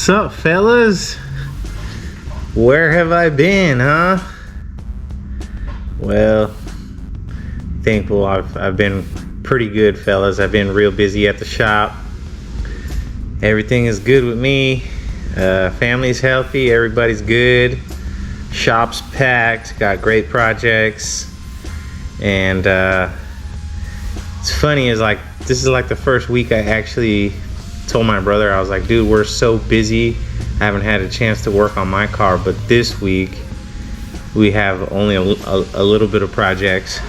Sup, fellas? Where have I been, huh? Well, thankful I've been pretty good, fellas. I've been real busy at the shop. Everything is good with me. Family's healthy, everybody's good. Shop's packed, got great projects. And it's funny, is like this is like the first week I actually told my brother, I was like, dude, we're so busy, I haven't had a chance to work on my car, but this week we have only a little bit of projects.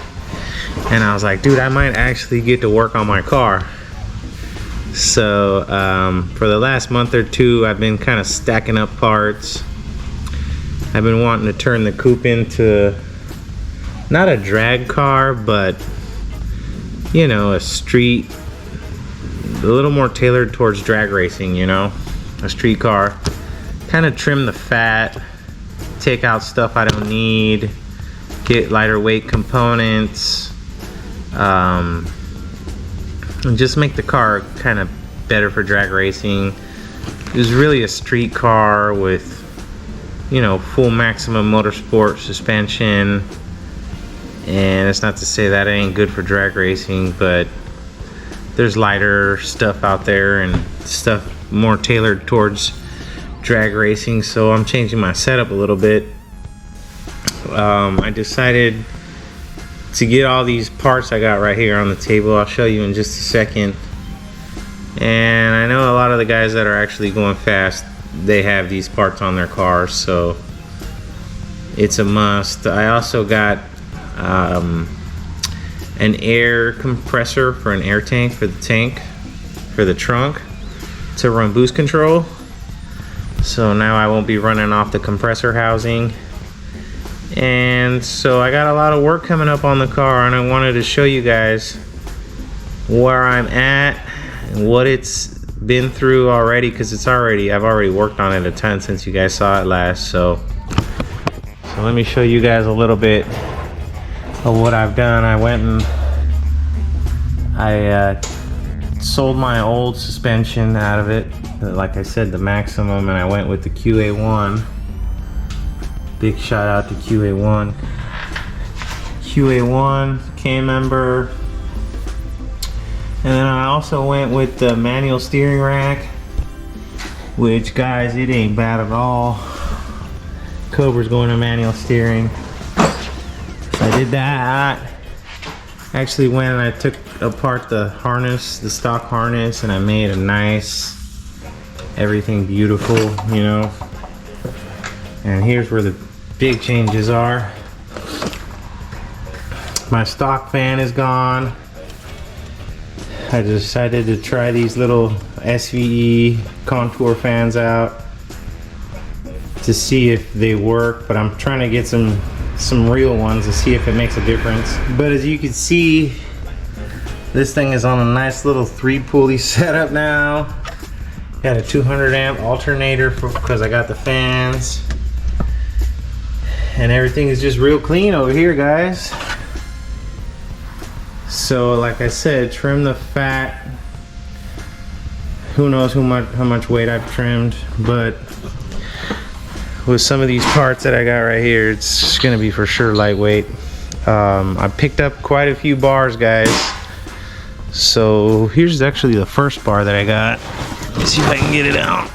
And I was like, dude, I might actually get to work on my car. So for the last month or two, I've been kind of stacking up parts. I've been wanting to turn the coupe into not a drag car, but you know, a street, a little more tailored towards drag racing, you know, a street car. Kind of trim the fat, take out stuff I don't need, get lighter weight components, and just make the car kind of better for drag racing. It was really a street car with, you know, full maximum motorsport suspension. And it's not to say that it ain't good for drag racing, but there's lighter stuff out there and stuff more tailored towards drag racing. So I'm changing my setup a little bit. I decided to get all these parts I got right here on the table. I'll show you in just a second. And I know a lot of the guys that are actually going fast, they have these parts on their cars, so it's a must. I also got an air compressor for an air tank for the trunk to run boost control. So now I won't be running off the compressor housing. And so I got a lot of work coming up on the car, and I wanted to show you guys where I'm at and what it's been through already, because I've already worked on it a ton since you guys saw it last. So let me show you guys a little bit of what I've done. I went and I sold my old suspension out of it, like I said, the maximum, and I went with the QA1. Big shout out to QA1. QA1, K-member. And then I also went with the manual steering rack, which, guys, it ain't bad at all. Cobra's going to manual steering. So I did that. Actually went and I took apart the harness, the stock harness, and I made a nice, everything beautiful, you know. And here's where the big changes are. My stock fan is gone. I decided to try these little SVE contour fans out to see if they work, but I'm trying to get some real ones to see if it makes a difference. But as you can see, this thing is on a nice little 3-pulley setup now. Got a 200 amp alternator because I got the fans, and everything is just real clean over here, guys. So like I said, trim the fat. Who knows how much weight I've trimmed, but with some of these parts that I got right here, it's gonna be for sure lightweight. I picked up quite a few bars, guys. So here's actually the first bar that I got. Let's see if I can get it out.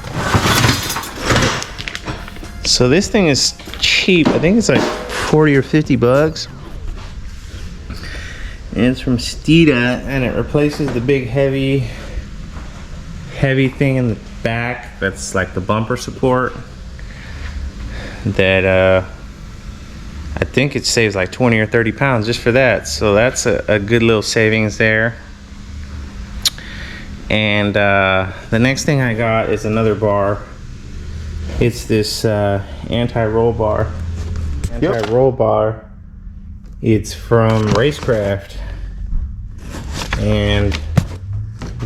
So this thing is cheap. I think it's like 40 or 50 bucks. And it's from Stita, and it replaces the big heavy thing in the back. That's like the bumper support. That I think it saves like 20 or 30 pounds just for that. So that's a good little savings there. And the next thing I got is another bar. It's this anti-roll bar. Anti-roll bar. It's from Racecraft. And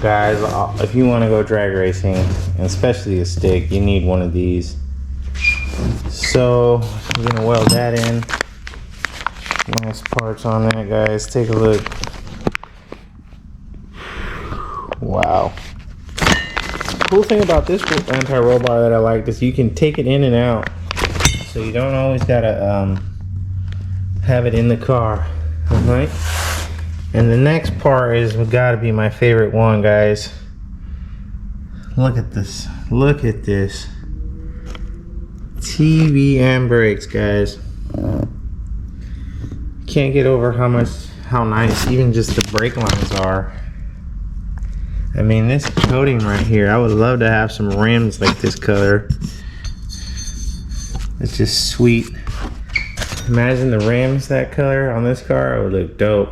guys, if you want to go drag racing, and especially a stick, you need one of these. So I'm gonna weld that in. Nice parts on that, guys. Take a look. Wow. cool thing about this anti-roll bar that I like is you can take it in and out, so you don't always gotta have it in the car. Alright, and the next part is gotta be my favorite one, guys. Look at this, look at this. TBM brakes, guys. Can't get over how nice even just the brake lines are. I mean, this coating right here, I would love to have some rims like this color. It's just sweet. Imagine the rims that color on this car. It would look dope.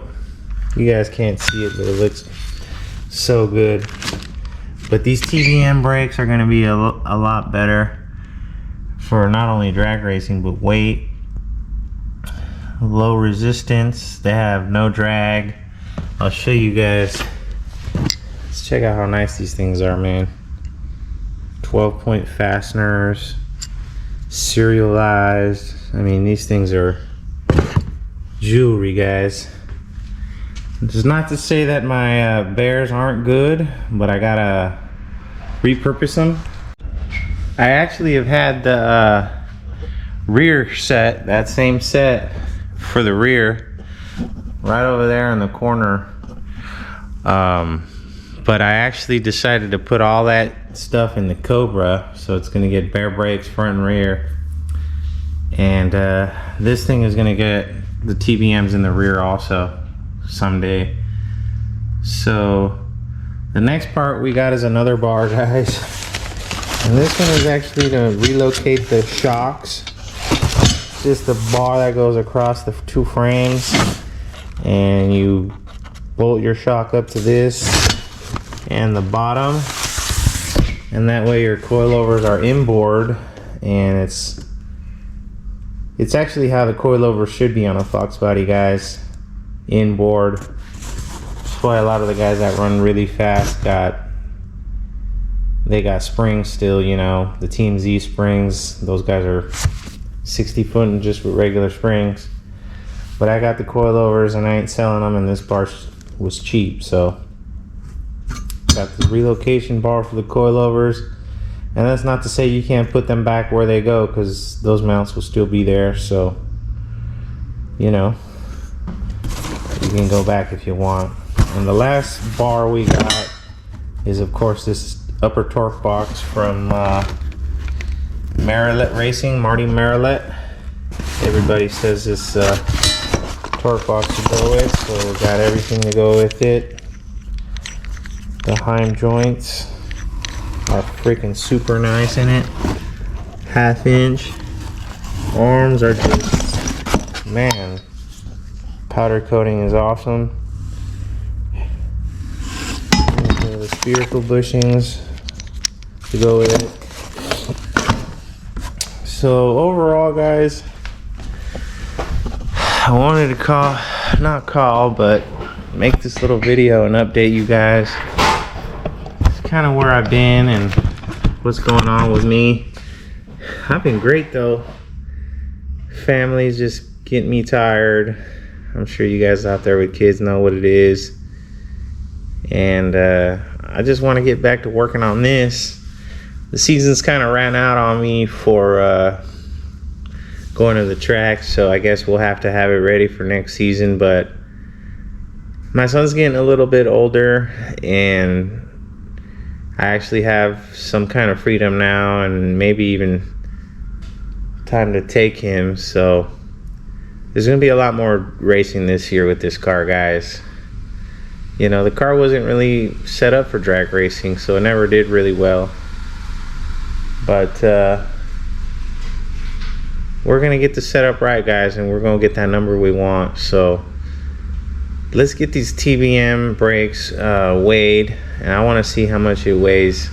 You guys can't see it, but it looks so good. But these TBM brakes are going to be a lot better for not only drag racing but weight, low resistance. They have no drag. I'll show you guys. Let's check out how nice these things are, man. 12-point fasteners, serialized. I mean, these things are jewelry, guys. It's not to say that my bears aren't good, but I gotta repurpose them. I actually have had the rear set, that same set for the rear, right over there in the corner. But I actually decided to put all that stuff in the Cobra, so it's gonna get bare brakes front and rear. And this thing is gonna get the TBMs in the rear also someday. So the next part we got is another bar, guys, and this one is actually to relocate the shocks. It's just a bar that goes across the two frames, and you bolt your shock up to this and the bottom, and that way your coilovers are inboard, and it's actually how the coilover should be on a Foxbody, guys. Inboard. That's why a lot of the guys that run really fast got springs still, you know, the Team Z springs. Those guys are 60 foot just with regular springs. But I got the coilovers and I ain't selling them, and this bar was cheap, so got the relocation bar for the coilovers. And that's not to say you can't put them back where they go, because those mounts will still be there, so you know, you can go back if you want. And the last bar we got is, of course, this upper torque box from Marilette Racing, Marty Marilette. Everybody says this torque box to go with, so we got everything to go with it. The Heim joints are freaking super nice in it. 1/2 inch. Arms are just, man, powder coating is awesome. The spherical bushings to go with it. So overall, guys, I wanted to but make this little video and update you guys. It's kind of where I've been and what's going on with me. I've been great though. Family's just getting me tired. I'm sure you guys out there with kids know what it is. And I just want to get back to working on this. The season's kind of ran out on me for going to the track, so I guess we'll have to have it ready for next season. But my son's getting a little bit older, and I actually have some kind of freedom now, and maybe even time to take him. So there's going to be a lot more racing this year with this car, guys. You know, the car wasn't really set up for drag racing, so it never did really well. But we're going to get the setup right, guys, and we're going to get that number we want. So let's get these TBM brakes weighed, and I want to see how much it weighs.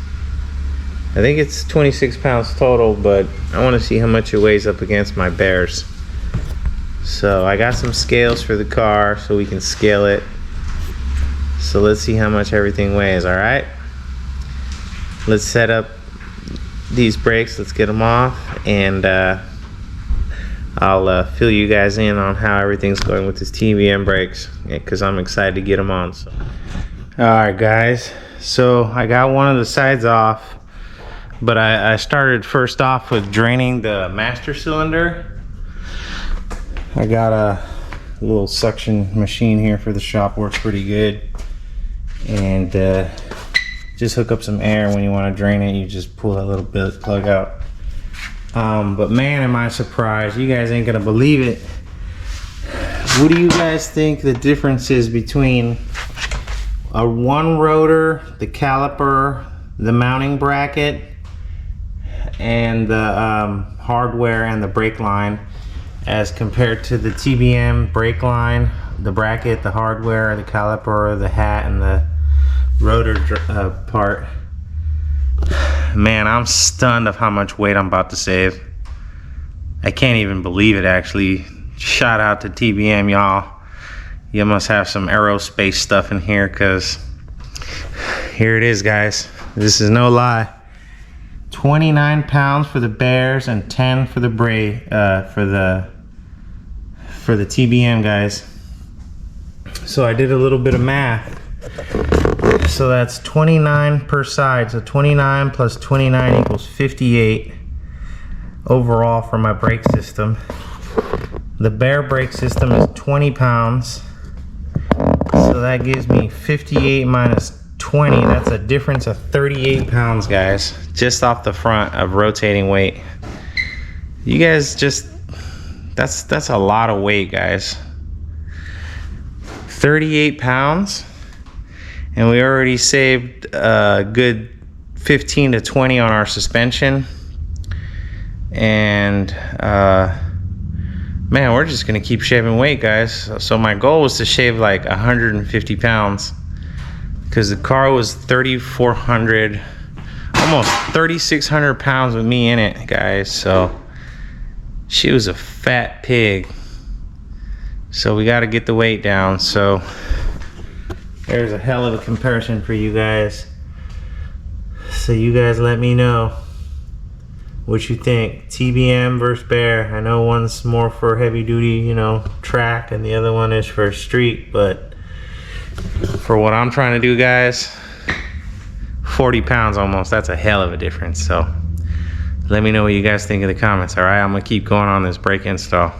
I think it's 26 pounds total, but I want to see how much it weighs up against my bears. So I got some scales for the car so we can scale it. So let's see how much everything weighs. All right, let's set up these brakes, let's get them off, and I'll fill you guys in on how everything's going with this TBM brakes, because I'm excited to get them on. So, all right, guys, So I got one of the sides off, but I started first off with draining the master cylinder. I got a little suction machine here for the shop, works pretty good. And just hook up some air. When you want to drain it, you just pull that little bit plug out. But man, am I surprised. You guys ain't gonna believe it. What do you guys think the difference is between a one rotor, the caliper, the mounting bracket, and the hardware and the brake line as compared to the TBM brake line, the bracket, the hardware, the caliper, the hat, and the rotor part? Man, I'm stunned of how much weight I'm about to save. I can't even believe it, actually. Shout out to TBM, y'all. You must have some aerospace stuff in here, because here it is, guys. This is no lie. 29 pounds for the bears and 10 for the for the TBM, guys. So I did a little bit of math. So that's 29 per side. So 29 plus 29 equals 58 overall for my brake system. The bear brake system is 20 pounds. So that gives me 58 minus 20. That's a difference of 38 pounds, guys, just off the front of rotating weight. You guys just, that's a lot of weight, guys. 38 pounds. And we already saved a good 15 to 20 on our suspension. And man, we're just gonna keep shaving weight, guys. So my goal was to shave like 150 pounds, because the car was 3,400, almost 3,600 pounds with me in it, guys. So she was a fat pig. So we got to get the weight down. So there's a hell of a comparison for you guys. So you guys let me know what you think. TBM versus bear. I know one's more for heavy duty, you know, track, and the other one is for street, but for what I'm trying to do, guys, 40 pounds almost, that's a hell of a difference. So let me know what you guys think in the comments. All right, I'm gonna keep going on this brake install.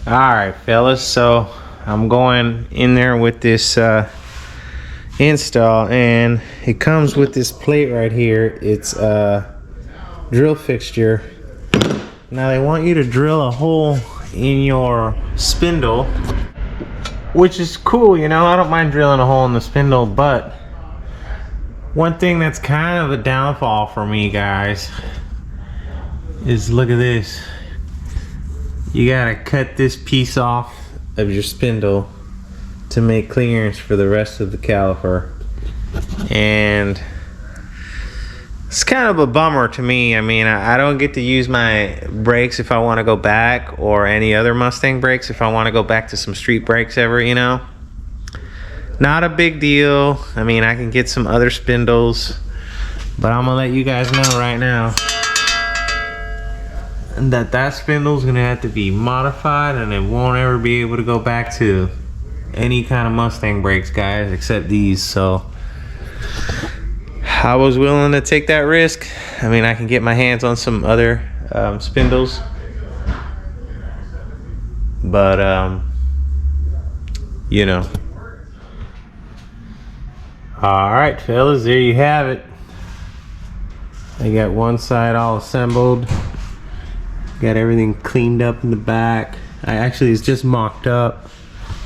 All right, fellas, so I'm going in there with this install, and it comes with this plate right here. It's a drill fixture. Now they want you to drill a hole in your spindle, which is cool, you know. I don't mind drilling a hole in the spindle, but one thing that's kind of a downfall for me, guys, is look at this. You gotta cut this piece off of your spindle to make clearance for the rest of the caliper, and it's kind of a bummer to me. I mean, I don't get to use my brakes if I want to go back, or any other Mustang brakes if I want to go back to some street brakes ever, you know. Not a big deal. I mean, I can get some other spindles, but I'm gonna let you guys know right now that spindle's gonna have to be modified, and it won't ever be able to go back to any kind of Mustang brakes, guys, except these. So I was willing to take that risk. I mean, I can get my hands on some other spindles, but you know. All right, fellas, there you have it. I got one side all assembled. Got everything cleaned up in the back. It's just mocked up.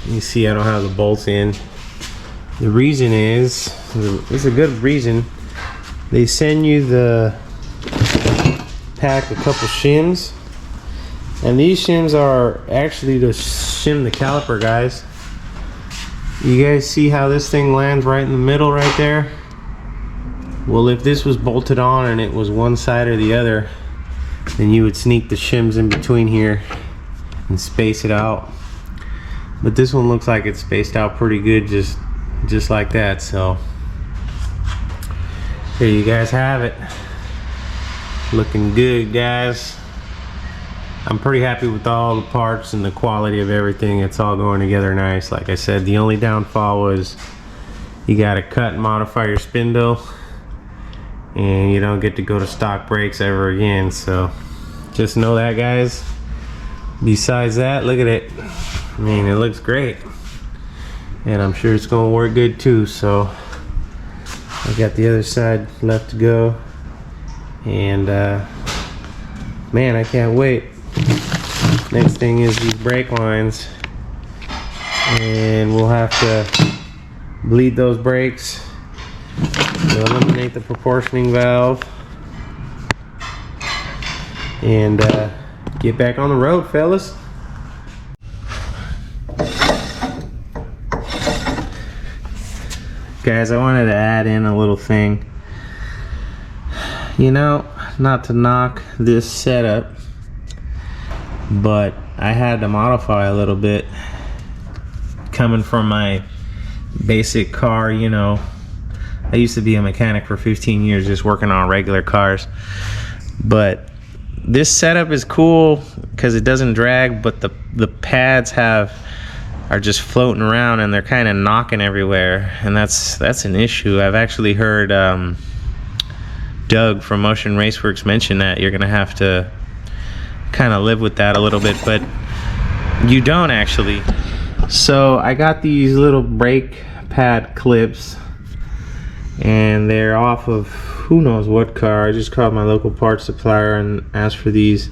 You see, I don't have the bolts in. The reason is, it's a good reason. They send you the pack, a couple shims, and these shims are actually to shim the caliper, guys. You guys see how this thing lands right in the middle right there? Well, if this was bolted on and it was one side or the other, then you would sneak the shims in between here and space it out. But this one looks like it's spaced out pretty good, just like that. So there you guys have it. Looking good, guys. I'm pretty happy with all the parts and the quality of everything. It's all going together nice. Like I said, the only downfall was you gotta cut and modify your spindle, and you don't get to go to stock brakes ever again. So just know that, guys. Besides that, look at it. I mean, it looks great, and I'm sure it's gonna work good too. So I got the other side left to go, and man, I can't wait. Next thing is these brake lines, and we'll have to bleed those brakes to eliminate the proportioning valve, and get back on the road, fellas. Guys, I wanted to add in a little thing. You know, not to knock this setup, but I had to modify a little bit. Coming from my basic car, you know, I used to be a mechanic for 15 years just working on regular cars. But this setup is cool because it doesn't drag, but the pads are just floating around and they're kind of knocking everywhere, and that's an issue. I've actually heard Doug from Motion Raceworks mention that you're gonna have to kind of live with that a little bit, but you don't actually. So I got these little brake pad clips, and they're off of who knows what car. I just called my local parts supplier and asked for these,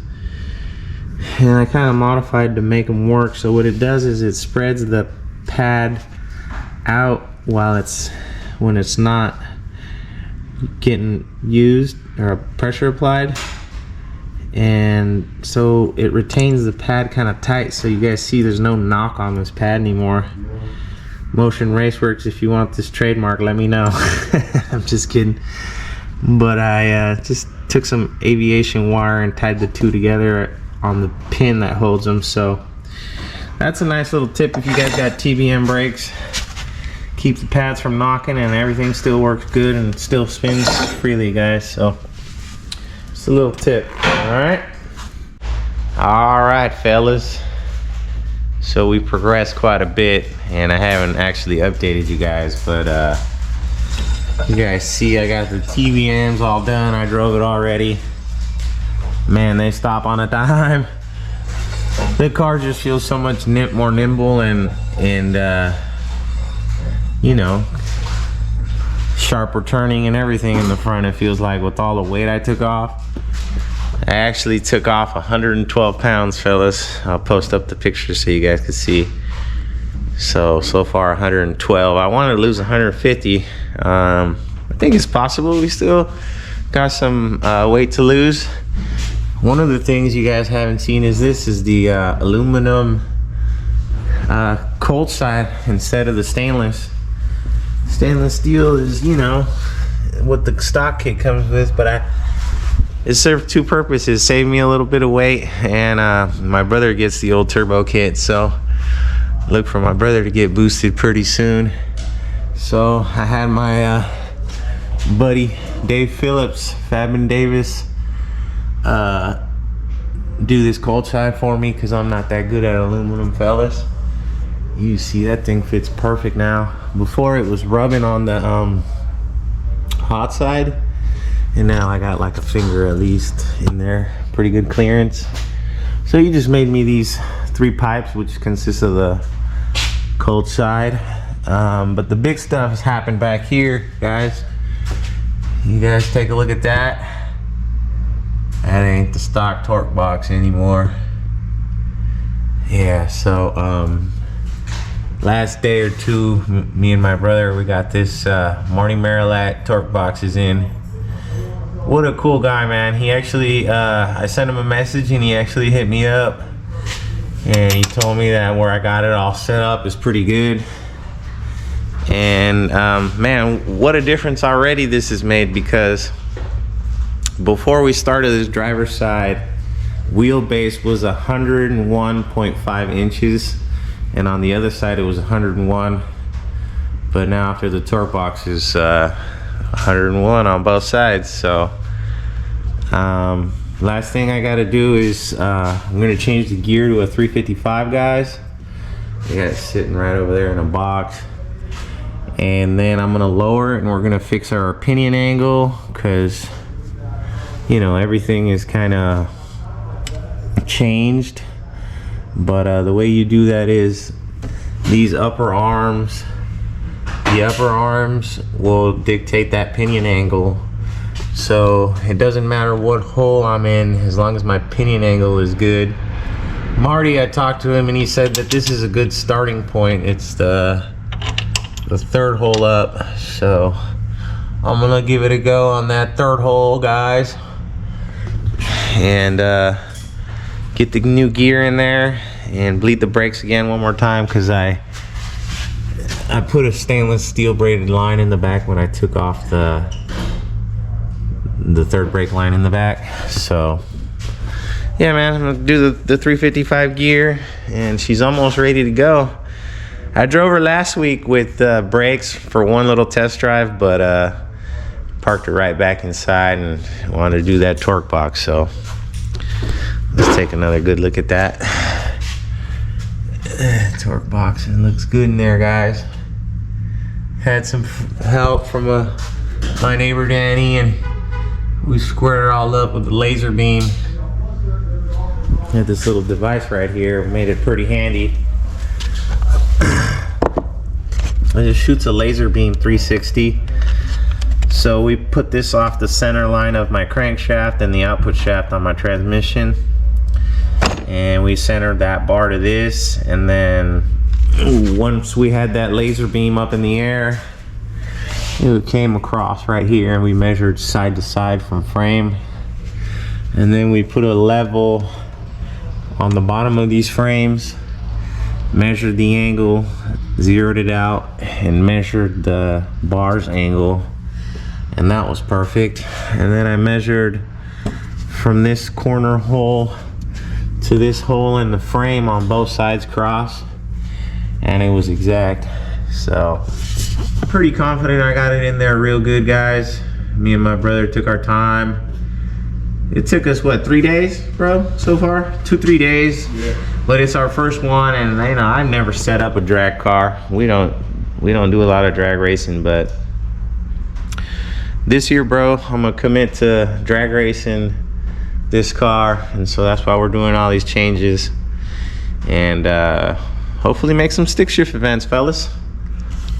and I kind of modified to make them work. So what it does is it spreads the pad out when it's not getting used or pressure applied, and so it retains the pad kind of tight. So you guys see there's no knock on this pad anymore. Motion Raceworks, if you want this trademark, let me know. I'm just kidding. But I just took some aviation wire and tied the two together on the pin that holds them. So that's a nice little tip if you guys got TBM brakes. Keep the pads from knocking, and everything still works good and still spins freely, guys. So just a little tip. All right, fellas. So we progressed quite a bit, and I haven't actually updated you guys, but you guys see I got the TBMs all done. I drove it already. Man, they stop on a dime. The car just feels so much more nimble and you know, sharper turning and everything in the front. It feels like with all the weight I took off. I actually took off 112 pounds, fellas. I'll post up the pictures so you guys can see. So far 112. I wanted to lose 150. I think it's possible. We still got some weight to lose. One of the things you guys haven't seen is this is the aluminum cold side instead of the stainless. Stainless steel is, you know, what the stock kit comes with, but it served two purposes. Saved me a little bit of weight, and my brother gets the old turbo kit, so look for my brother to get boosted pretty soon. So I had my buddy Dave Phillips, Fabin Davis, do this cold side for me because I'm not that good at aluminum, fellas. You see that thing fits perfect now. Before it was rubbing on the hot side, and now I got like a finger at least in there. Pretty good clearance. So you just made me these 3 pipes, which consists of the cold side. But the big stuff has happened back here, guys. You guys take a look at that. That ain't the stock torque box anymore. Yeah, so last day or two, me and my brother, we got this Marty Marilat torque boxes in. What a cool guy, man. He actually, I sent him a message and he actually hit me up, and he told me that where I got it all set up is pretty good. And man, what a difference already this has made, because before we started this driver's side, wheelbase was 101.5 inches, and on the other side it was 101. But now after the torque box is 101 on both sides. So last thing I gotta do is I'm gonna change the gear to a 355, guys. I got it sitting right over there in a box, And then I'm gonna lower it and we're gonna fix our pinion angle, because you know everything is kind of changed. But the way you do that is these upper arms, the upper arms will dictate that pinion angle. So it doesn't matter what hole I'm in as long as my pinion angle is good. Marty, I talked to him and he said that this is a good starting point. It's the third hole up. So I'm gonna give it a go on that third hole, guys, and get the new gear in there and bleed the brakes again one more time, because I put a stainless steel braided line in the back when I took off the third brake line in the back. So yeah, man, I'm gonna do the 355 gear, and she's almost ready to go. I drove her last week with brakes for one little test drive, but parked her right back inside and wanted to do that torque box. So let's take another good look at that torque box. It looks good in there, guys. Had some help from my neighbor Danny, and we squared it all up with the laser beam. Had this little device right here, made it pretty handy. It just shoots a laser beam 360. So we put this off the center line of my crankshaft and the output shaft on my transmission, and we centered that bar to this. And then once we had that laser beam up in the air, it came across right here, and we measured side to side from frame. And then we put a level on the bottom of these frames, measured the angle, zeroed it out, and measured the bar's angle, and that was perfect. And then I measured from this corner hole to this hole in the frame on both sides cross, and it was exact. So pretty confident I got it in there real good, guys. Me and my brother took our time. It took us what, 3 days, bro, so far? 2-3 days. Yeah. But it's our first one, and you know, I've never set up a drag car. We don't do a lot of drag racing, but this year, bro, I'm gonna commit to drag racing this car, and so that's why we're doing all these changes, and hopefully make some stick shift events, fellas.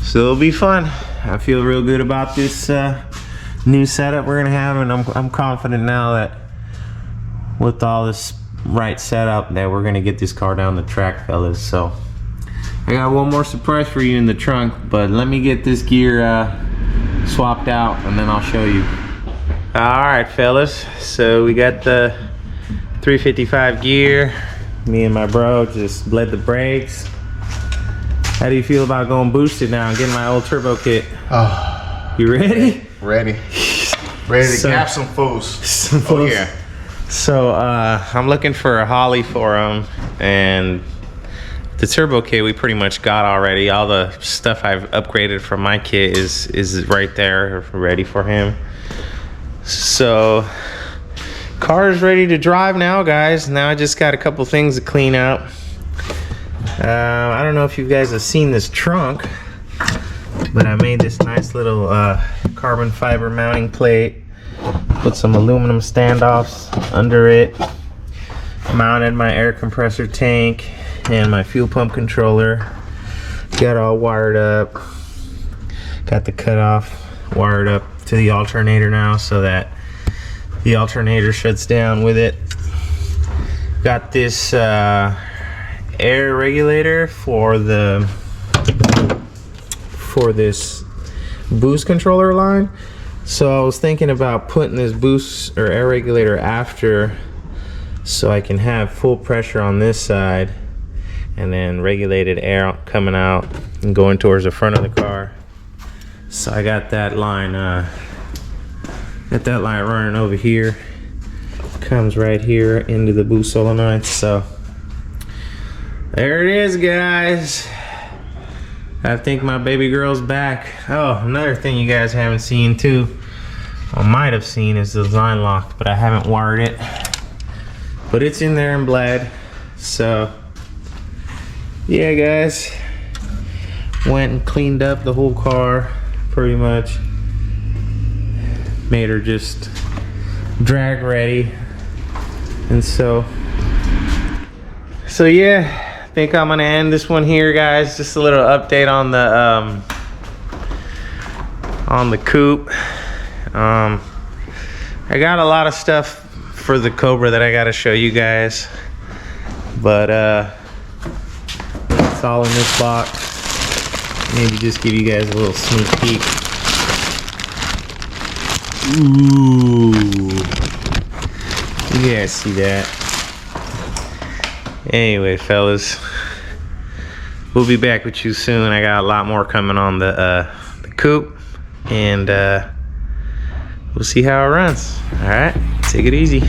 So it'll be fun. I feel real good about this new setup we're gonna have, and I'm confident now that with all this right setup that we're gonna get this car down the track, fellas. So I got one more surprise for you in the trunk, but let me get this gear swapped out and then I'll show you. All right, fellas, so we got the 355 gear. Me and my bro just bled the brakes. How do you feel about going boosted now and getting my old turbo kit? Oh, you ready? Ready to cap some fools. Oh yeah. So I'm looking for a Holly for him, and the turbo kit we pretty much got already. All the stuff I've upgraded from my kit is right there ready for him. So car is ready to drive now, guys. Now I just got a couple things to clean out. I don't know if you guys have seen this trunk, but I made this nice little carbon fiber mounting plate. Put some aluminum standoffs under it. Mounted my air compressor tank and my fuel pump controller. Got all wired up. Got the cutoff wired up to the alternator now, so that the alternator shuts down with it. Got this air regulator for this boost controller line. So I was thinking about putting this boost or air regulator after, so I can have full pressure on this side and then regulated air coming out and going towards the front of the car. So I got that line running over here. Comes right here into the boost solenoid. So there it is, guys. I think my baby girl's back. Oh, another thing you guys haven't seen too, or might have seen, is the line lock, but I haven't wired it. But it's in there and bled. So yeah, guys, Went and cleaned up the whole car pretty much. Made her just drag ready. And so yeah, I think I'm gonna end this one here, guys. Just a little update on the coupe. I got a lot of stuff for the Cobra that I gotta show you guys, but it's all in this box. Maybe just give you guys a little sneak peek. Ooh, you guys see that? Anyway, fellas, we'll be back with you soon. I got a lot more coming on the coupe, and we'll see how it runs. All right, take it easy.